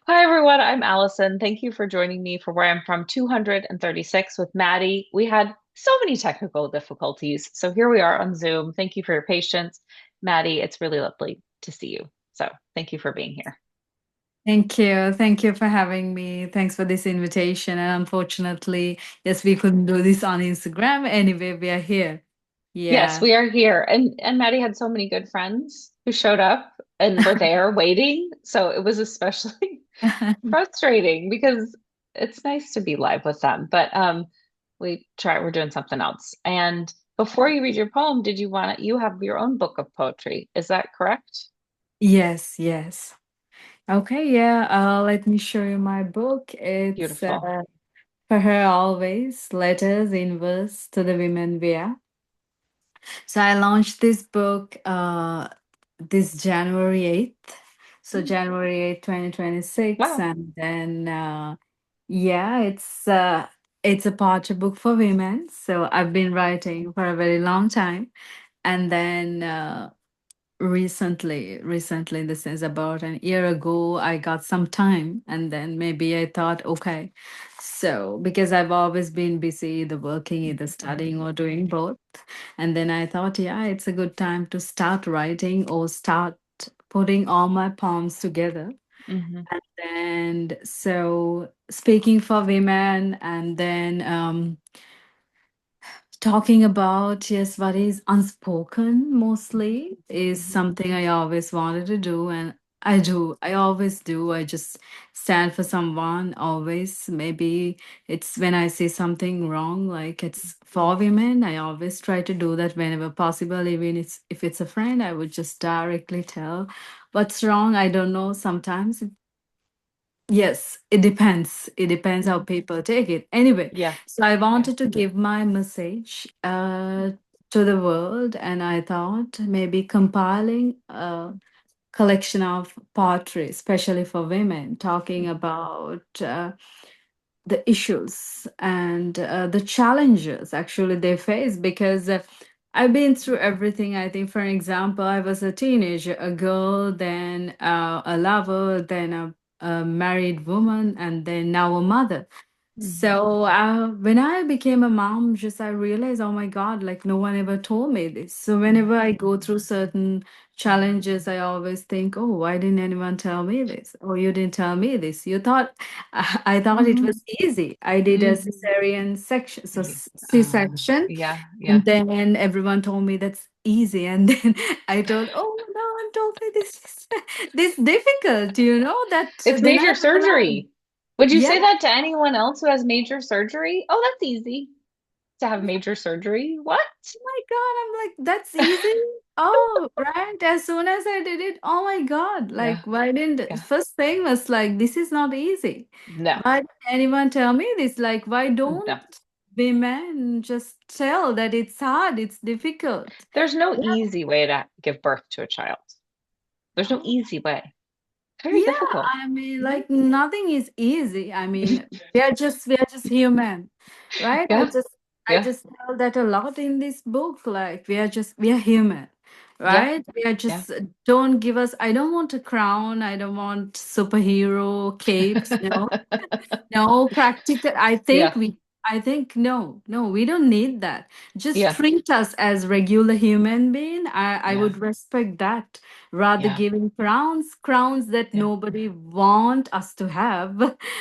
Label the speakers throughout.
Speaker 1: Hi, everyone. I'm Allison. Thank you for joining me for Where I'm From 236 with Maddie. We had so many technical difficulties. So here we are on Zoom. Thank you for your patience. Maddie, it's really lovely to see you. So thank you for being here.
Speaker 2: Thank you. Thank you for having me. Thanks for this invitation. And unfortunately, yes, we couldn't do this on Instagram. Anyway, we are here.
Speaker 1: Yes,
Speaker 2: Yeah.
Speaker 1: we are here. And Maddie had so many good friends who showed up and were there waiting. So it was especially frustrating because it's nice to be live with them. But we're doing something else. And before you read your poem, you have your own book of poetry. Is that correct?
Speaker 2: Yes, yes. Okay, yeah. Let me show you my book. It's
Speaker 1: Beautiful.
Speaker 2: For Her Always, Letters in Verse to the Women We Are. So I launched this book this January 8th. So
Speaker 1: Mm.
Speaker 2: January 8th, 2026.
Speaker 1: Wow.
Speaker 2: And then yeah, it's a poetry book for women. So I've been writing for a very long time. And then recently in the sense about an year ago I got some time, and then maybe I thought, okay, so because I've always been busy either working, either studying, or doing both, and then I thought, yeah, it's a good time to start writing or start putting all my poems together.
Speaker 1: Hmm.
Speaker 2: And so speaking for women, and then talking about, yes, what is unspoken mostly is
Speaker 1: Hmm.
Speaker 2: something I always wanted to do, and I do. I always do. I just stand for someone always. Maybe it's when I see something wrong, like it's for women. I always try to do that whenever possible. Even if it's a friend, I would just directly tell what's wrong. I don't know. Sometimes yes, it depends. It depends how
Speaker 1: Hmm.
Speaker 2: people take it. Anyway,
Speaker 1: Yeah.
Speaker 2: so I
Speaker 1: Yeah.
Speaker 2: wanted to give my message to the world, and I thought maybe compiling a collection of poetry, especially for women, talking
Speaker 1: Mhm.
Speaker 2: about the issues and the challenges actually they face, because I've been through everything. I think, for example, I was a teenager, a girl, then a lover, then a married woman, and then now a mother.
Speaker 1: Mhm.
Speaker 2: So when I became a mom, just I realized, oh my God, like no one ever told me this. So whenever I go through certain challenges, I always think, oh, why didn't anyone tell me this? Oh, you didn't tell me this. You thought, I thought it was
Speaker 1: Mhm.
Speaker 2: easy. I did a
Speaker 1: Mhm.
Speaker 2: cesarean section, so
Speaker 1: Yeah.
Speaker 2: C-section,
Speaker 1: Yeah. Yeah.
Speaker 2: and then everyone told me that's easy, and then I told, oh, no one told me this is this difficult. That
Speaker 1: It's
Speaker 2: then I
Speaker 1: major
Speaker 2: realized.
Speaker 1: surgery. Would you
Speaker 2: Yeah.
Speaker 1: say that to anyone else who has major surgery? Oh, that's easy to have major surgery. What?
Speaker 2: My God, I'm like, that's easy. Oh, right. As soon as I did it, oh my God,
Speaker 1: Yeah.
Speaker 2: like, why didn't,
Speaker 1: Yeah.
Speaker 2: first thing was like, this is not easy.
Speaker 1: No.
Speaker 2: Why didn't anyone tell me this? Like, why
Speaker 1: No.
Speaker 2: don't women just tell that it's hard, it's difficult?
Speaker 1: There's no
Speaker 2: Yeah.
Speaker 1: easy way to give birth to a child. There's no
Speaker 2: Oh,
Speaker 1: easy way. Very
Speaker 2: yeah,
Speaker 1: difficult.
Speaker 2: I mean,
Speaker 1: Mhm.
Speaker 2: like nothing is easy. I mean, we are just human, right? I
Speaker 1: Yeah.
Speaker 2: just I
Speaker 1: Yeah.
Speaker 2: just tell that a lot in this book. Like we are human,
Speaker 1: Yeah.
Speaker 2: right? We are
Speaker 1: Yeah.
Speaker 2: just don't give us. I don't want a crown. I don't want superhero capes. No, no, practical.
Speaker 1: Yeah.
Speaker 2: I think no, no, we don't need that. Just
Speaker 1: Yeah.
Speaker 2: treat us as regular human being. I
Speaker 1: Yeah.
Speaker 2: would respect that rather
Speaker 1: Yeah.
Speaker 2: giving crowns that
Speaker 1: Yeah.
Speaker 2: nobody want us to have,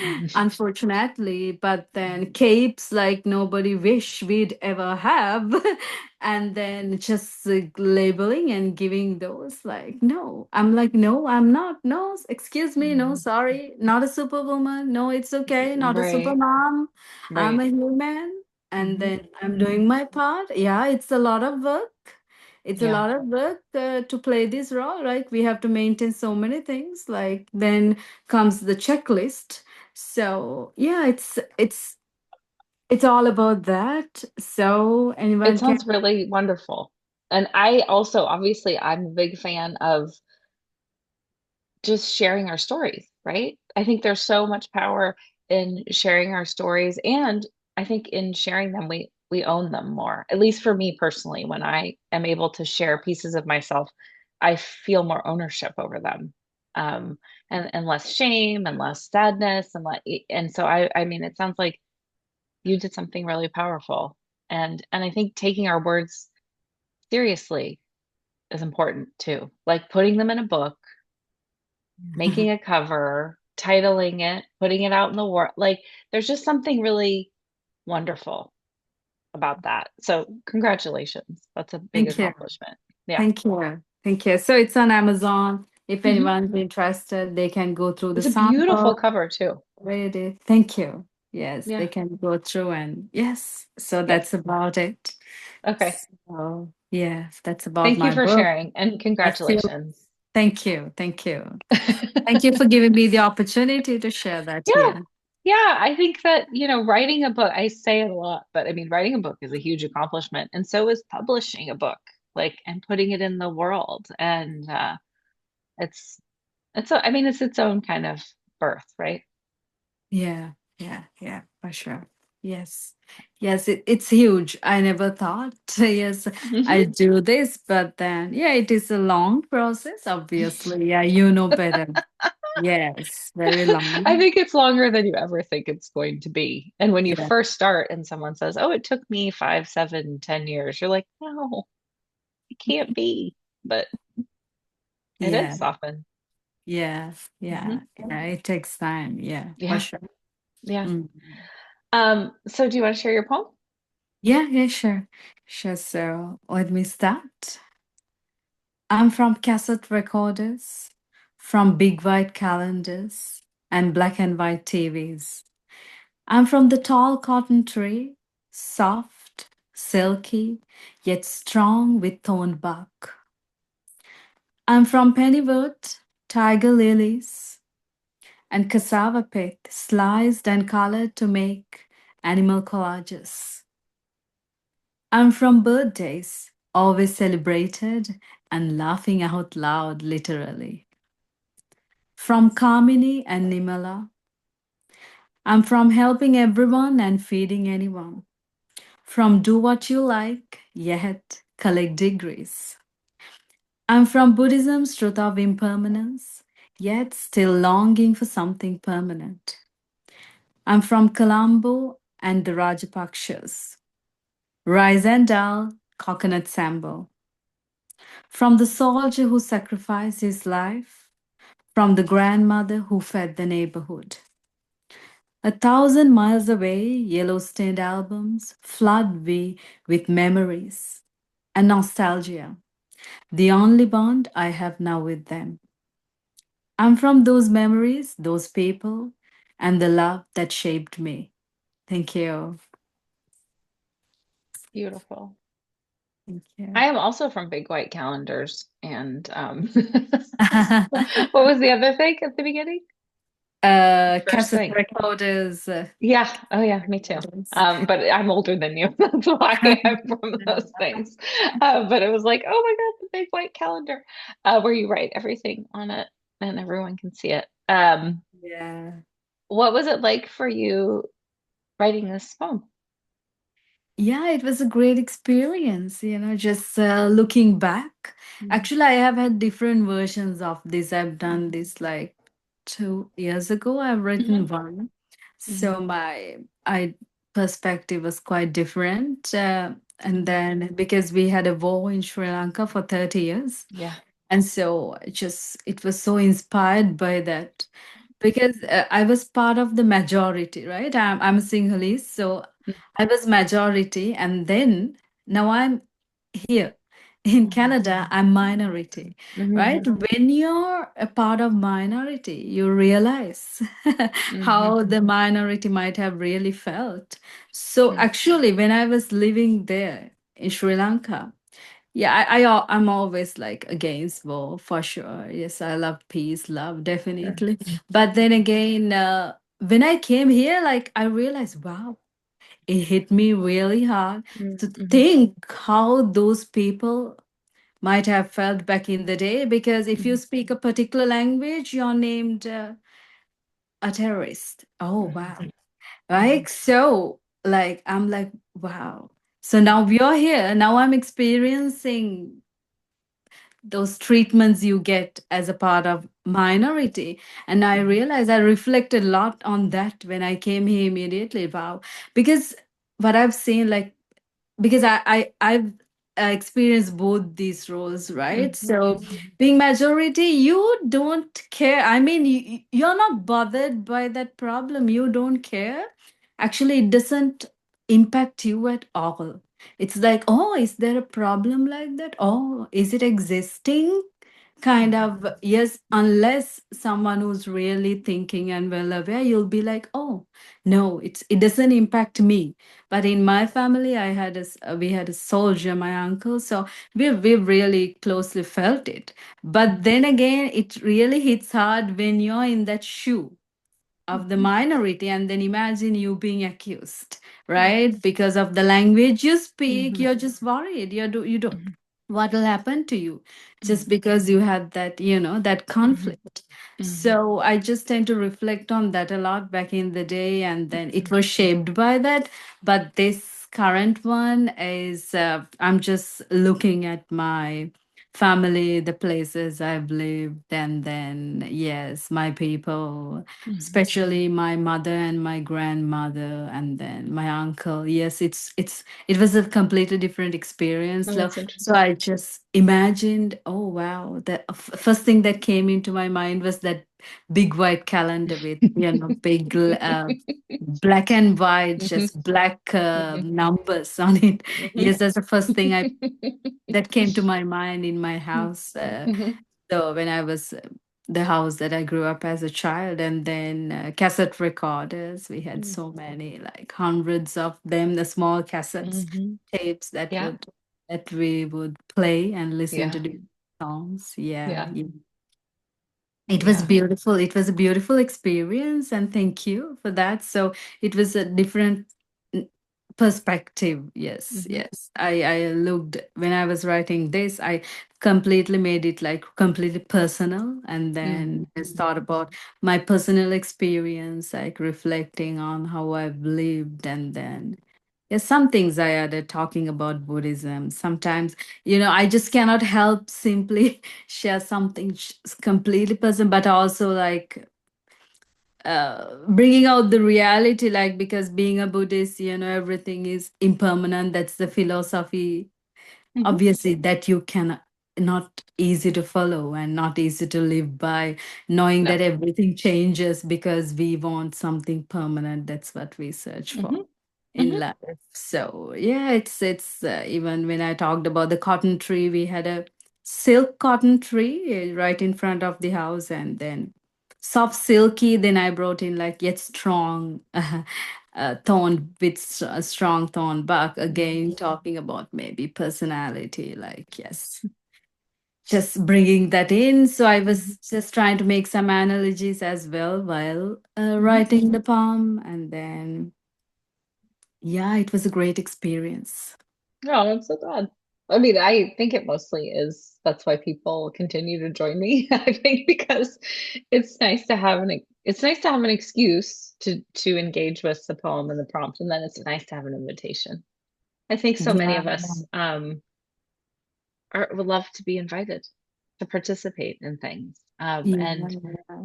Speaker 1: Mhm.
Speaker 2: unfortunately. But then capes like nobody wish we'd ever have. And then just labeling and giving those, like, no, I'm like, no, I'm not, no, excuse me, no,
Speaker 1: Mhm.
Speaker 2: sorry, not a superwoman, no, it's okay, not a super
Speaker 1: Right.
Speaker 2: mom, I'm
Speaker 1: Right.
Speaker 2: a human, and
Speaker 1: Hmm.
Speaker 2: then I'm doing my part. Yeah, it's a lot of work. It's a
Speaker 1: Yeah.
Speaker 2: lot of work to play this role, right? We have to maintain so many things, like then comes the checklist. So yeah, it's all about that. So
Speaker 1: It
Speaker 2: anyone can.
Speaker 1: sounds really wonderful. And I also, obviously, I'm a big fan of just sharing our stories, right? I think there's so much power in sharing our stories, and I think in sharing them, we own them more. At least for me personally, when I am able to share pieces of myself, I feel more ownership over them. and less shame and less sadness and so I mean it sounds like you did something really powerful. And I think taking our words seriously is important too. Like putting them in a book, making a cover, titling it, putting it out in the world. Like there's just something really wonderful about that. So congratulations. That's a big
Speaker 2: Thank you.
Speaker 1: accomplishment. Yeah.
Speaker 2: Thank you. Thank you. So it's on Amazon. If
Speaker 1: Hmm.
Speaker 2: anyone's interested, they can go through the
Speaker 1: It's a beautiful
Speaker 2: sample.
Speaker 1: cover too.
Speaker 2: Read it. Thank you. Yes,
Speaker 1: Yeah.
Speaker 2: they can go through and yes. So
Speaker 1: Yep.
Speaker 2: that's about it.
Speaker 1: Okay.
Speaker 2: So yes, that's about
Speaker 1: Thank you
Speaker 2: my
Speaker 1: for
Speaker 2: book.
Speaker 1: sharing and
Speaker 2: I feel
Speaker 1: congratulations.
Speaker 2: thank you. Thank you. Thank you for giving me the opportunity to share that
Speaker 1: Yeah.
Speaker 2: here.
Speaker 1: Yeah, I think that, writing a book, I say it a lot, but I mean, writing a book is a huge accomplishment, and so is publishing a book, like, and putting it in the world. And it's I mean, it's its own kind of birth, right?
Speaker 2: Yeah, yeah, for sure. Yes. Yes, it's huge. I never thought, yes, I
Speaker 1: Hmm.
Speaker 2: do this, but then, yeah, it is a long process, obviously. Yeah, you know better. Yes, very
Speaker 1: I
Speaker 2: long.
Speaker 1: think it's longer than you ever think it's going to be. And when you
Speaker 2: Yeah,
Speaker 1: first start and someone says, "Oh, it took me 5, 7, 10 years," you're like, "No, it can't be." But it
Speaker 2: yeah,
Speaker 1: is often.
Speaker 2: yeah, yeah,
Speaker 1: Hmm.
Speaker 2: yeah. It takes time. Yeah, for
Speaker 1: Yeah,
Speaker 2: sure.
Speaker 1: yeah.
Speaker 2: Mm.
Speaker 1: So do you want to share your poem?
Speaker 2: Yeah, yeah, sure. Sure. So let me start. I'm from cassette recorders, from big white calendars and black and white TVs. I'm from the tall cotton tree, soft, silky, yet strong with thorned bark. I'm from pennywort, tiger lilies, and cassava pith, sliced and colored to make animal collages. I'm from birthdays, always celebrated and laughing out loud, literally. From Kamini and Nimala, I'm from helping everyone and feeding anyone. From do what you like, yet collect degrees. I'm from Buddhism's truth of impermanence, yet still longing for something permanent. I'm from Colombo and the Rajapakses, rice and dhall, coconut sambol. From the soldier who sacrificed his life, from the grandmother who fed the neighborhood. 1,000 miles away, yellow stained albums flood me with memories and nostalgia, the only bond I have now with them. I'm from those memories, those people, and the love that shaped me. Thank you.
Speaker 1: Beautiful.
Speaker 2: Thank
Speaker 1: I
Speaker 2: you.
Speaker 1: am also from Big White Calendars. And what was the other thing at the beginning? The first
Speaker 2: Cassette
Speaker 1: thing.
Speaker 2: recorders.
Speaker 1: Yeah. Oh, yeah, me too.
Speaker 2: Recorders.
Speaker 1: But I'm older than you. That's why I'm from those things. But it was like, oh my God, the Big White Calendar, where you write everything on it and everyone can see it.
Speaker 2: Yeah.
Speaker 1: What was it like for you writing this poem?
Speaker 2: Yeah, it was a great experience, just looking back.
Speaker 1: Mhm.
Speaker 2: Actually, I have had different versions of this. I've done this like 2 years ago. I've written
Speaker 1: Hmm.
Speaker 2: one.
Speaker 1: Hmm.
Speaker 2: So my I perspective was quite different. And
Speaker 1: Hmm.
Speaker 2: then because we had a war in Sri Lanka for 30 years.
Speaker 1: Yeah.
Speaker 2: And so it was so inspired by that because I was part of the majority, right? I'm a Sinhalese, so I was majority, and then now I'm here in
Speaker 1: Hmm.
Speaker 2: Canada. I'm minority, right?
Speaker 1: Hmm.
Speaker 2: When you're a part of minority, you realize
Speaker 1: Hmm.
Speaker 2: how the minority might have really felt. So actually, when I was living there in Sri Lanka. Yeah, I'm always like against war for sure. Yes, I love peace, love definitely. But then again, when I came here, like I realized, wow, it hit me really hard to
Speaker 1: Hmm.
Speaker 2: think how those people might have felt back in the day. Because if you
Speaker 1: Hmm.
Speaker 2: speak a particular language, you're named a terrorist. Oh wow,
Speaker 1: Hmm.
Speaker 2: right? So like I'm like, wow. So now we are here. Now I'm experiencing those treatments you get as a part of minority. And I realized I reflected a lot on that when I came here immediately. Wow. Because what I've seen, like, because I've experienced both these roles, right?
Speaker 1: Mhm,
Speaker 2: So
Speaker 1: mhm,
Speaker 2: being majority, you don't care. I mean, you're not bothered by that problem. You don't care. Actually, it doesn't impact you at all. It's like, oh, is there a problem like that? Oh, is it existing? Kind
Speaker 1: mhm,
Speaker 2: of, yes, unless someone who's really thinking and well aware, you'll be like, oh, no, it doesn't impact me. But in my family, we had a soldier, my uncle, so we've really closely felt it. But
Speaker 1: mhm,
Speaker 2: then again, it really hits hard when you're in that shoe of the
Speaker 1: mhm,
Speaker 2: minority, and then imagine you being accused,
Speaker 1: mhm,
Speaker 2: right? Because of the language you speak,
Speaker 1: mhm,
Speaker 2: you're just worried. You don't,
Speaker 1: mhm,
Speaker 2: what will happen to you just
Speaker 1: mhm,
Speaker 2: because you had that, that
Speaker 1: mhm,
Speaker 2: conflict.
Speaker 1: mhm,
Speaker 2: So I just tend to reflect on that a lot back in the day, and then it
Speaker 1: mhm,
Speaker 2: was shaped by that. But this current one is, I'm just looking at my family, the places I've lived, and then, yes, my people,
Speaker 1: mhm.
Speaker 2: especially my mother and my grandmother, and then my uncle. Yes, it was a completely different experience.
Speaker 1: Oh, that's
Speaker 2: So
Speaker 1: interesting.
Speaker 2: I just imagined, oh wow, the first thing that came into my mind was that big white calendar with, big black and white,
Speaker 1: Mhm,
Speaker 2: just black
Speaker 1: mhm,
Speaker 2: numbers on it.
Speaker 1: mhm.
Speaker 2: Yes, that's the first thing I that came to my mind in my house.
Speaker 1: Mhm,
Speaker 2: So when I was the house that I grew up as a child, and then cassette recorders, we had
Speaker 1: mhm,
Speaker 2: so many, like hundreds of them, the small cassettes
Speaker 1: mhm.
Speaker 2: tapes
Speaker 1: Yeah,
Speaker 2: that we would play and listen to
Speaker 1: yeah,
Speaker 2: different songs. Yeah,
Speaker 1: yeah,
Speaker 2: yeah. It was
Speaker 1: yeah.
Speaker 2: beautiful. It was a beautiful experience, and thank you for that. So it was a different n- perspective. Yes,
Speaker 1: Mhm,
Speaker 2: yes. I looked when I was writing this. I completely made it like completely personal, and then
Speaker 1: mhm,
Speaker 2: just thought about my personal experience, like reflecting on how I've lived, and then. Yes, some things I added talking about Buddhism. Sometimes, I just cannot help simply share something completely personal, but also like bringing out the reality, like because being a Buddhist, everything is impermanent. That's the philosophy,
Speaker 1: mhm.
Speaker 2: obviously, that you can not easy to follow and not easy to live by, knowing
Speaker 1: No.
Speaker 2: that everything changes because we want something permanent. That's what we search for
Speaker 1: Mhm,
Speaker 2: in
Speaker 1: mhm,
Speaker 2: life. So yeah, it's even when I talked about the cotton tree, we had a silk cotton tree right in front of the house, and then soft silky. Then I brought in like yet strong. Thorn with a strong thorn bark,
Speaker 1: mhm,
Speaker 2: again talking about maybe personality, like, yes, just bringing that in. So I
Speaker 1: mhm,
Speaker 2: was just trying to make some analogies as well while
Speaker 1: mhm.
Speaker 2: writing the poem, and then yeah, it was a great experience.
Speaker 1: No, I'm so glad. I mean, I think it mostly is that's why people continue to join me. I think because it's nice to have an excuse to engage with the poem and the prompt, and then it's nice to have an invitation. I think so many
Speaker 2: Yeah,
Speaker 1: of us would love to be invited to participate in things.
Speaker 2: yeah, yeah.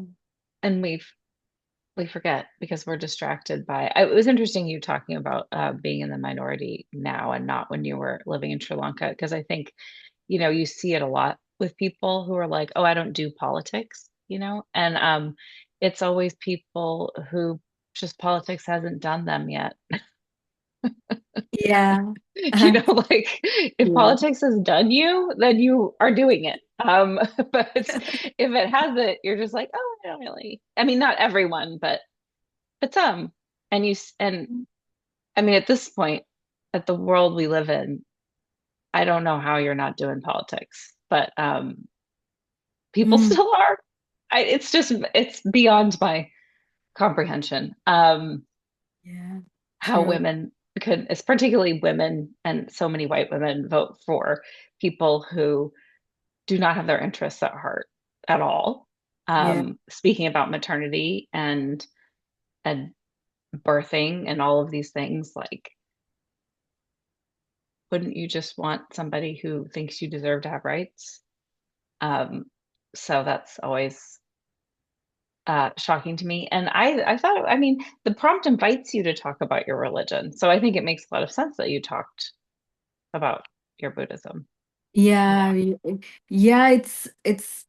Speaker 1: And we forget because we're distracted by it was interesting you talking about being in the minority now and not when you were living in Sri Lanka because I think you see it a lot with people who are like, oh, I don't do politics, and it's always people who just politics hasn't done them yet.
Speaker 2: Yeah.
Speaker 1: Like if
Speaker 2: Yeah.
Speaker 1: politics has done you, then you are doing it. But if it hasn't, you're just like, oh, I don't really. I mean, not everyone, but some. And I mean, at this point, at the world we live in, I don't know how you're not doing politics, but people
Speaker 2: Mm,
Speaker 1: still are. It's beyond my comprehension.
Speaker 2: yeah,
Speaker 1: How
Speaker 2: true.
Speaker 1: women could, it's particularly women and so many white women vote for people who do not have their interests at heart at all.
Speaker 2: Yeah.
Speaker 1: Speaking about maternity and birthing and all of these things, like, wouldn't you just want somebody who thinks you deserve to have rights? Um, so that's always. shocking to me. And I thought, I mean, the prompt invites you to talk about your religion. So I think it makes a lot of sense that you talked about your Buddhism.
Speaker 2: Yeah,
Speaker 1: Yeah.
Speaker 2: yeah, it's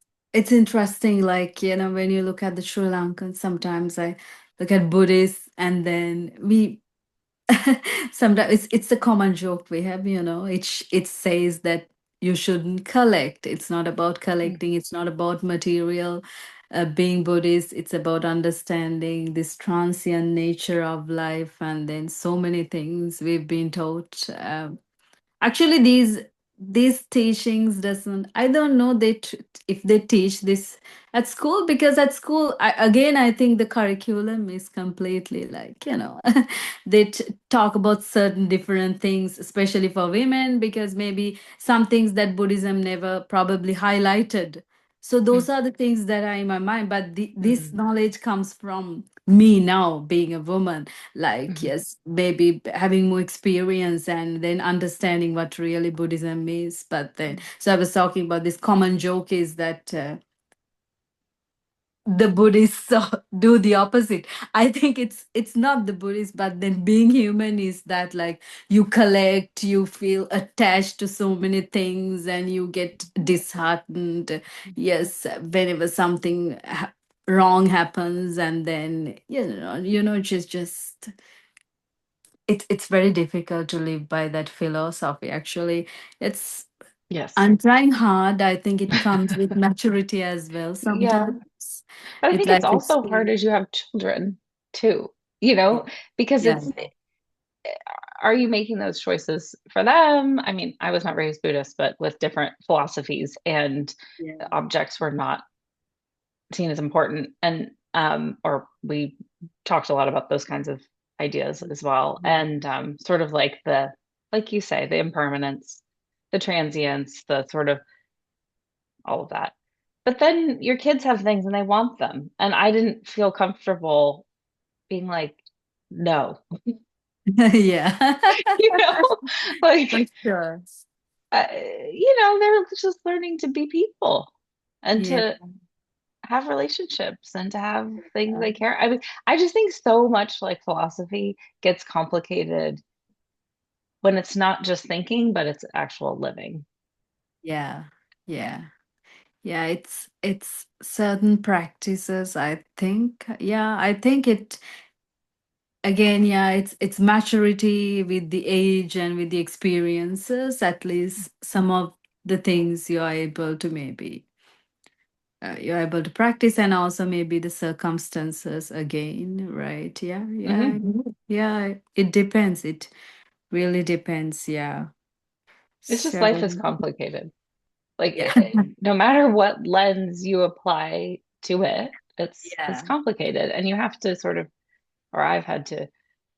Speaker 2: interesting. Like, when you look at the Sri Lankan, sometimes I look at Buddhists and then we sometimes it's a common joke we have, it says that you shouldn't collect. It's not about
Speaker 1: Mm,
Speaker 2: collecting, it's not about material. Being Buddhist, it's about understanding this transient nature of life, and then so many things we've been taught. Actually, these teachings doesn't. I don't know if they teach this at school, because at school, again, I think the curriculum is completely like, they talk about certain different things, especially for women, because maybe some things that Buddhism never probably highlighted. So those
Speaker 1: mm,
Speaker 2: are the things that are in my mind. But this
Speaker 1: mm,
Speaker 2: knowledge comes from me now, being a woman, like,
Speaker 1: mm.
Speaker 2: yes, maybe having more experience and then understanding what really Buddhism is. But then, so I was talking about this common joke is that the Buddhists do the opposite. I think it's not the Buddhists, but then being human is that, like, you collect, you feel attached to so many things, and you get disheartened. Yes, whenever something wrong happens, and then just it's very difficult to live by that philosophy. Actually, it's
Speaker 1: Yes.
Speaker 2: I'm trying hard. I think it comes with maturity as well.
Speaker 1: Yeah.
Speaker 2: Sometimes
Speaker 1: But I
Speaker 2: it's
Speaker 1: think it's
Speaker 2: like
Speaker 1: also hard
Speaker 2: experience.
Speaker 1: as you have children too, because
Speaker 2: Yeah,
Speaker 1: are you making those choices for them? I mean, I was not raised Buddhist, but with different philosophies, and
Speaker 2: yeah,
Speaker 1: objects were not seen as important. And, or we talked a lot about those kinds of ideas as well.
Speaker 2: yeah,
Speaker 1: And sort of like like you say, the impermanence, the transience, the sort of all of that. But then your kids have things and they want them. And I didn't feel comfortable being like, no,
Speaker 2: yeah.
Speaker 1: you know,
Speaker 2: For
Speaker 1: like,
Speaker 2: sure.
Speaker 1: they're just learning to be people and
Speaker 2: Yeah.
Speaker 1: to have relationships and to have things they care. I mean, I just think so much like philosophy gets complicated when it's not just thinking, but it's actual living.
Speaker 2: Yeah. Yeah. Yeah. It's certain practices, I think. Yeah, I think it again, yeah, it's maturity with the age and with the experiences. At least some of the things you're able to practice, and also maybe the circumstances again, right? Yeah, yeah.
Speaker 1: Hmm.
Speaker 2: Yeah, it depends. It really depends. Yeah.
Speaker 1: It's just
Speaker 2: So,
Speaker 1: life is complicated. Like
Speaker 2: yeah.
Speaker 1: no matter what lens you apply to it, it's
Speaker 2: Yeah.
Speaker 1: complicated, and you have to sort of, or I've had to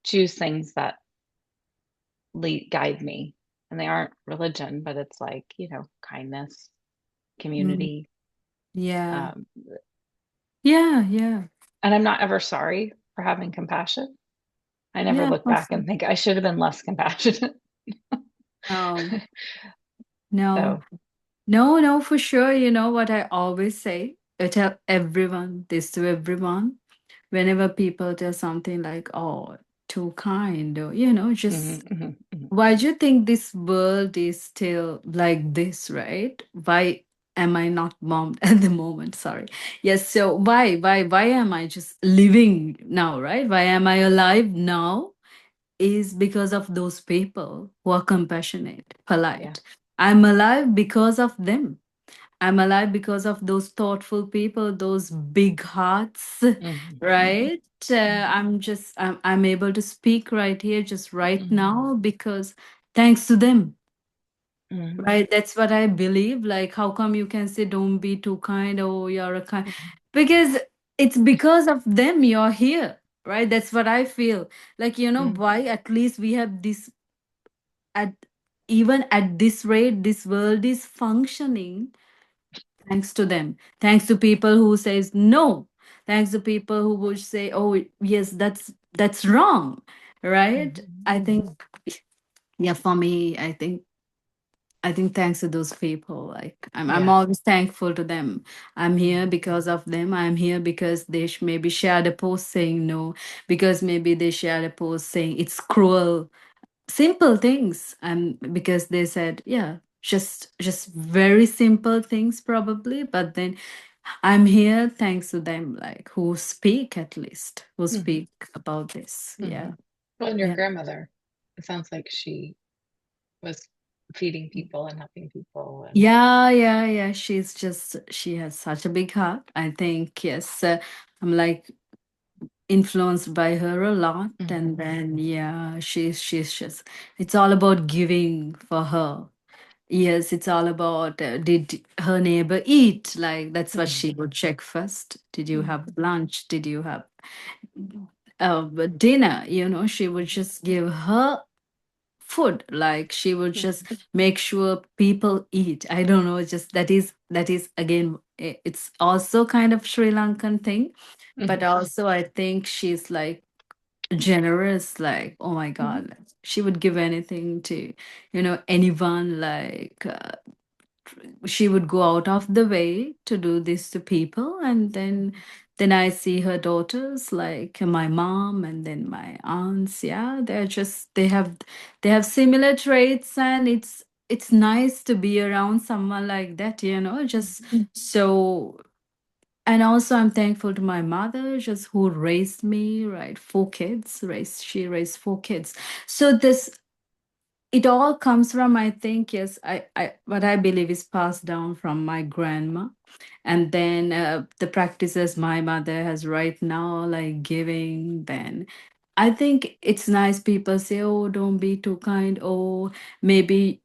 Speaker 1: choose things that guide me, and they aren't religion, but it's like kindness,
Speaker 2: Mm,
Speaker 1: community,
Speaker 2: yeah.
Speaker 1: um,
Speaker 2: Yeah. Yeah.
Speaker 1: and I'm not ever sorry for having compassion. I never
Speaker 2: Yeah.
Speaker 1: look back and think I should have been less compassionate.
Speaker 2: No, no,
Speaker 1: So,
Speaker 2: no, no, for sure. You know what I always say? I tell everyone this to everyone. Whenever people tell something like, oh, too kind, or,
Speaker 1: mhm,
Speaker 2: just
Speaker 1: mhm, mhm,
Speaker 2: why do you think this world is still like this, right? Why am I not bombed at the moment? Sorry. Yes, so why am I just living now, right? Why am I alive now? Is because of those people who are compassionate,
Speaker 1: yeah.
Speaker 2: polite. I'm alive because of them. I'm alive because of those thoughtful people, those big hearts,
Speaker 1: Mhm, mhm,
Speaker 2: right? I'm able to speak right here, just right
Speaker 1: mhm,
Speaker 2: now, because thanks to them,
Speaker 1: mhm,
Speaker 2: right? That's what I believe. Like, how come you can say, don't be too kind, oh, you're a kind?
Speaker 1: mhm,
Speaker 2: Because it's because of them you're here, right? That's what I feel. Like,
Speaker 1: mhm,
Speaker 2: why at least we have this at even at this rate, this world is functioning thanks to them, thanks to people who says no, thanks to people who would say, oh yes, that's wrong, right?
Speaker 1: mhm.
Speaker 2: I think, yeah, for me, I think I think thanks to those people, like I'm
Speaker 1: Yeah.
Speaker 2: always thankful to them. I'm here
Speaker 1: Mhm.
Speaker 2: because of them. I'm here because they maybe shared a post saying no, because maybe they shared a post saying it's cruel. Simple things. Because they said, yeah, just very simple things probably, but then I'm here thanks to them, like who speak at least, who
Speaker 1: Mhm.
Speaker 2: speak about this.
Speaker 1: Mhm.
Speaker 2: Yeah.
Speaker 1: Well, and your
Speaker 2: Yeah.
Speaker 1: grandmother, it sounds like she was feeding people and helping people and
Speaker 2: Yeah, yeah, yeah. She has such a big heart. I think, yes, I'm like influenced by her a lot.
Speaker 1: Mhm.
Speaker 2: And then, yeah, she's just, it's all about giving for her. Yes, it's all about did her neighbor eat? Like, that's what
Speaker 1: Mhm.
Speaker 2: she would check first. Did you
Speaker 1: Mhm.
Speaker 2: have lunch? Did you have dinner? She would
Speaker 1: Mhm.
Speaker 2: just give her food, like she would just
Speaker 1: Mhm.
Speaker 2: make sure people eat. I don't know, just that is again, it's also kind of Sri Lankan thing, but
Speaker 1: Mhm.
Speaker 2: also I think she's like generous, like, oh my
Speaker 1: Mhm.
Speaker 2: god, she would give anything to anyone, like she would go out of the way to do this to people. And then I see her daughters, like my mom and then my aunts. Yeah, they have similar traits, and it's nice to be around someone like that, just so. And also I'm thankful to my mother, just who raised me, right? Four kids, she raised four kids. So this, it all comes from, I think, yes, I what I believe is passed down from my grandma. And then the practices my mother has right now, like giving. Then I think it's nice people say, oh, don't be too kind, oh, maybe.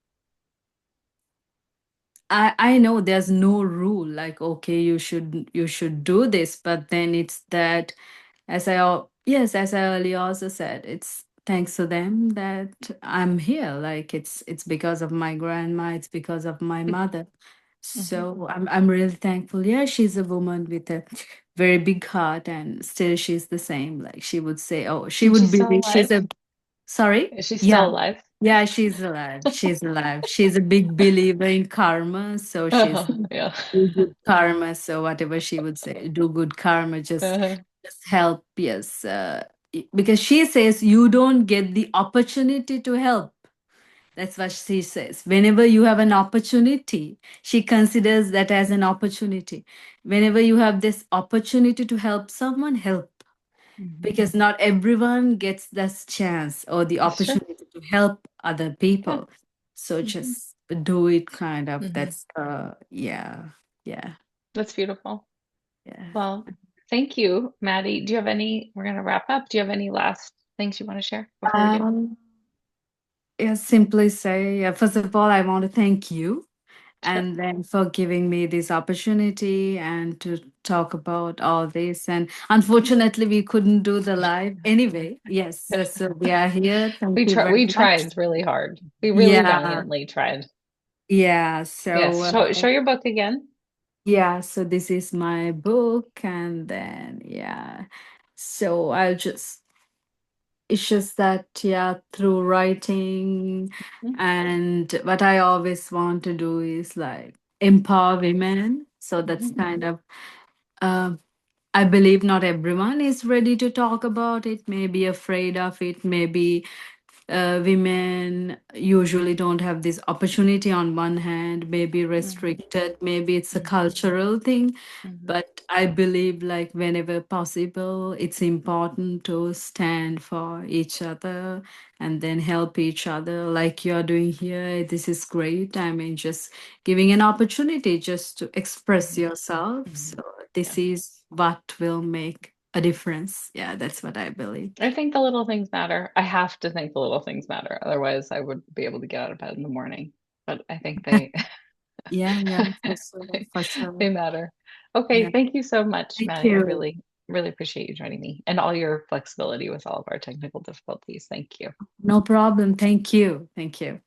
Speaker 2: I know there's no rule like, okay, you should do this, but then it's that, yes, as I earlier also said, it's thanks to them that I'm here. Like, it's because of my grandma, it's because of my
Speaker 1: Mhm.
Speaker 2: mother.
Speaker 1: Mhm.
Speaker 2: So I'm really thankful. Yeah, she's a woman with a very big heart, and still she's the same. Like, she would say, oh, she
Speaker 1: And
Speaker 2: would
Speaker 1: she's still
Speaker 2: believe
Speaker 1: alive?
Speaker 2: she's a sorry.
Speaker 1: Is she still
Speaker 2: Yeah.
Speaker 1: alive?
Speaker 2: Yeah, she's alive. She's alive. She's a big believer in karma. So she's
Speaker 1: Yeah.
Speaker 2: do good karma. So whatever she would say, do good karma,
Speaker 1: Uh-huh.
Speaker 2: just help. Yes. Because she says you don't get the opportunity to help. That's what she says. Whenever you have an opportunity, she considers that as an opportunity. Whenever you have this opportunity to help someone, help,
Speaker 1: Mhm.
Speaker 2: because not everyone gets this chance or the
Speaker 1: That's true.
Speaker 2: opportunity to help other
Speaker 1: Yeah.
Speaker 2: people. So
Speaker 1: Mhm.
Speaker 2: just do it, kind of.
Speaker 1: Mhm.
Speaker 2: That's yeah, yeah,
Speaker 1: That's beautiful.
Speaker 2: yeah.
Speaker 1: Well, thank you, Maddie. Do you have any, we're gonna wrap up. Do you have any last things you want to share before we do?
Speaker 2: um yeah, simply say, yeah, first of all, I want to thank you,
Speaker 1: Sure.
Speaker 2: and then for giving me this opportunity and to talk about all this. And unfortunately we couldn't do the live anyway. Yes, so we are here. Thank you very
Speaker 1: We
Speaker 2: much.
Speaker 1: tried really hard. We really
Speaker 2: Yeah,
Speaker 1: valiantly tried.
Speaker 2: yeah, so
Speaker 1: Yes. Show your book again.
Speaker 2: yeah, so this is my book. And then, yeah, so it's just that, yeah, through writing,
Speaker 1: Mhm.
Speaker 2: and what I always want to do is like empower women. So that's
Speaker 1: Mhm.
Speaker 2: kind of, um I believe not everyone is ready to talk about it, may be afraid of it, maybe women usually don't have this opportunity on one hand, maybe
Speaker 1: Mhm.
Speaker 2: restricted, maybe it's a
Speaker 1: Mhm.
Speaker 2: cultural thing.
Speaker 1: Mhm.
Speaker 2: But I believe, like, whenever possible, it's important to stand for each other and then help each other, like you're doing here. This is great. I mean, just giving an opportunity just to express
Speaker 1: Mhm.
Speaker 2: yourself.
Speaker 1: Mhm.
Speaker 2: So,
Speaker 1: Yeah.
Speaker 2: this is what will make a difference. Yeah, that's what I believe.
Speaker 1: I think the little things matter. I have to think the little things matter. Otherwise, I wouldn't be able to get out of bed in the morning. But I think they
Speaker 2: Yeah, yeah, for sure, for
Speaker 1: they
Speaker 2: sure.
Speaker 1: matter.
Speaker 2: Yeah.
Speaker 1: Okay, thank you so much,
Speaker 2: Thank
Speaker 1: Maddie. I
Speaker 2: you.
Speaker 1: really, really appreciate you joining me and all your flexibility with all of our technical difficulties. Thank you.
Speaker 2: No problem. Thank you. Thank you.